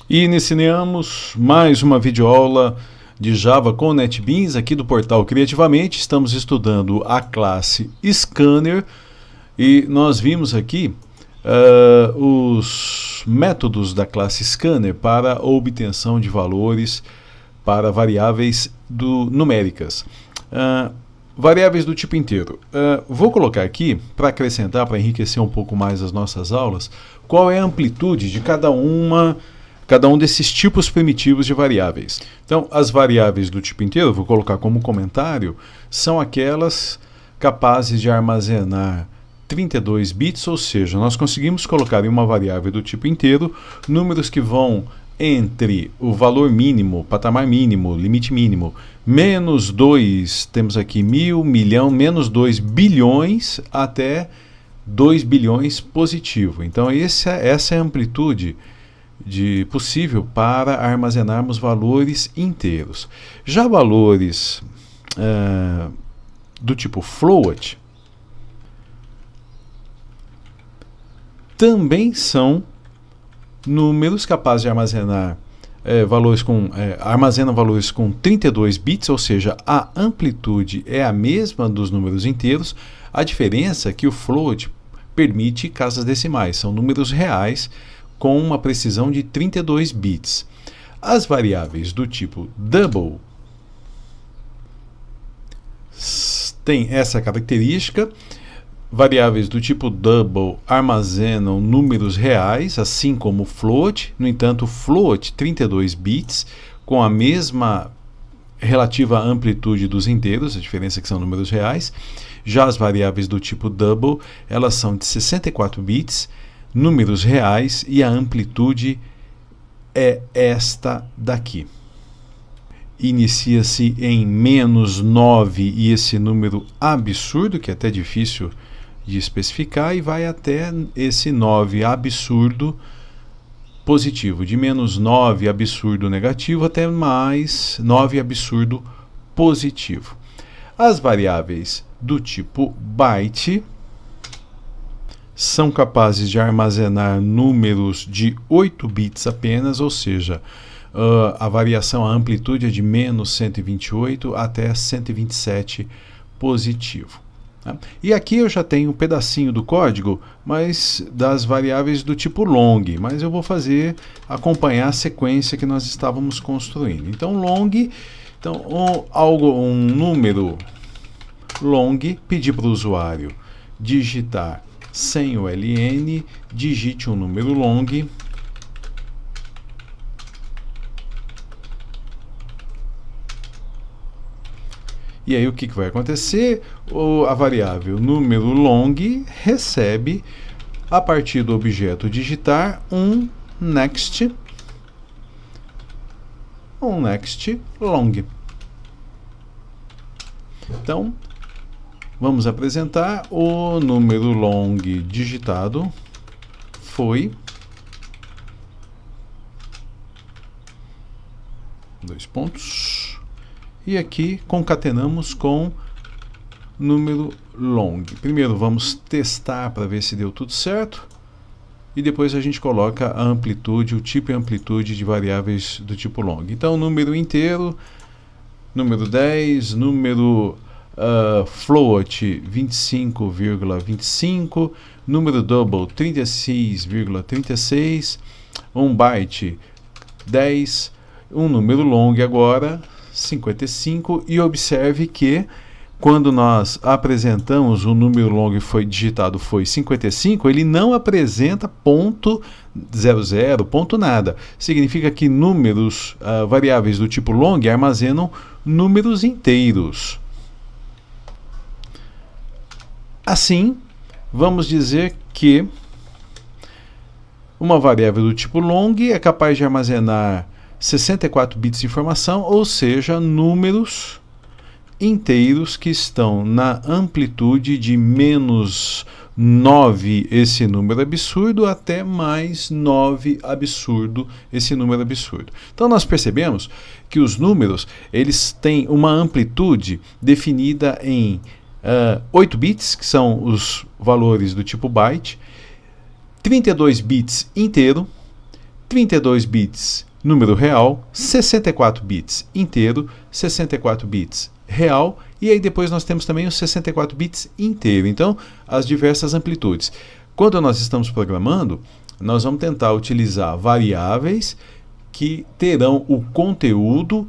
E iniciamos mais uma videoaula de Java com NetBeans aqui do portal Criativamente. Estamos estudando a classe Scanner e nós vimos aqui os métodos da classe Scanner para a obtenção de valores para variáveis numéricas. Variáveis do tipo inteiro. Vou colocar aqui, para acrescentar, para enriquecer um pouco mais as nossas aulas, qual é a amplitude de cada um desses tipos primitivos de variáveis. Então, as variáveis do tipo inteiro, vou colocar como comentário, são aquelas capazes de armazenar 32 bits, ou seja, nós conseguimos colocar em uma variável do tipo inteiro números que vão entre o valor mínimo, patamar mínimo, limite mínimo, menos 2, temos aqui 1000, milhão, menos 2 bilhões até 2 bilhões positivo. Então essa é a amplitude possível para armazenarmos valores inteiros. Já valores do tipo float também são números capazes de armazenar armazenam valores com 32 bits, ou seja, a amplitude é a mesma dos números inteiros. A diferença é que o float permite casas decimais, são números reais com uma precisão de 32 bits. As variáveis do tipo double têm essa característica. Variáveis do tipo double armazenam números reais, assim como o float. No entanto, o float, 32 bits, com a mesma relativa amplitude dos inteiros, a diferença é que são números reais. Já as variáveis do tipo double, elas são de 64 bits, números reais, e a amplitude é esta daqui. Inicia-se em menos 9 e esse número absurdo, que é até difícil de especificar, e vai até esse 9 absurdo positivo, de menos 9 absurdo negativo até mais 9 absurdo positivo. As variáveis do tipo byte são capazes de armazenar números de 8 bits apenas, ou seja, a variação, a amplitude é de menos 128 até 127 positivo. E aqui eu já tenho um pedacinho do código, mas das variáveis do tipo long, mas eu vou acompanhar a sequência que nós estávamos construindo. Então long, um número long, pedir para o usuário digitar sem o ln, digite um número long, e aí o que vai acontecer? A variável número long recebe, a partir do objeto digitar, um next long. Então, vamos apresentar o número long digitado foi 2 pontos. E aqui concatenamos com número long. Primeiro vamos testar para ver se deu tudo certo. E depois a gente coloca a amplitude, o tipo e amplitude de variáveis do tipo long. Então, número inteiro, número 10, número float 25,25, número double 36,36, um byte 10, um número long agora 55, e observe que quando nós apresentamos o número long foi digitado foi 55, ele não apresenta ponto 00, ponto nada. Significa que números, variáveis do tipo long armazenam números inteiros. Assim, vamos dizer que uma variável do tipo long é capaz de armazenar 64 bits de informação, ou seja, números inteiros que estão na amplitude de menos 9 esse número absurdo até mais 9 absurdo esse número absurdo. Então nós percebemos que os números eles têm uma amplitude definida em 8 bits, que são os valores do tipo byte, 32 bits inteiro, 32 bits número real, 64 bits inteiro, 64 bits real, e aí depois nós temos também os 64 bits inteiro. Então, as diversas amplitudes. Quando nós estamos programando, nós vamos tentar utilizar variáveis que terão o conteúdo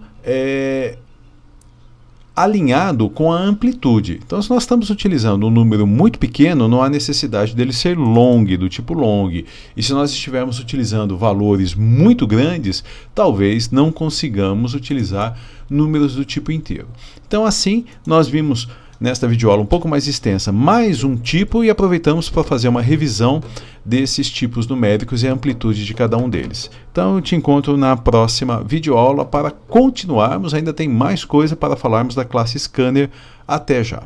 alinhado com a amplitude. Então, se nós estamos utilizando um número muito pequeno, não há necessidade dele ser long, do tipo long. E se nós estivermos utilizando valores muito grandes, talvez não consigamos utilizar números do tipo inteiro. Então, assim, nós vimos nesta videoaula um pouco mais extensa mais um tipo e aproveitamos para fazer uma revisão desses tipos numéricos e a amplitude de cada um deles. Então eu te encontro na próxima videoaula para continuarmos, ainda tem mais coisa para falarmos da classe Scanner. Até já!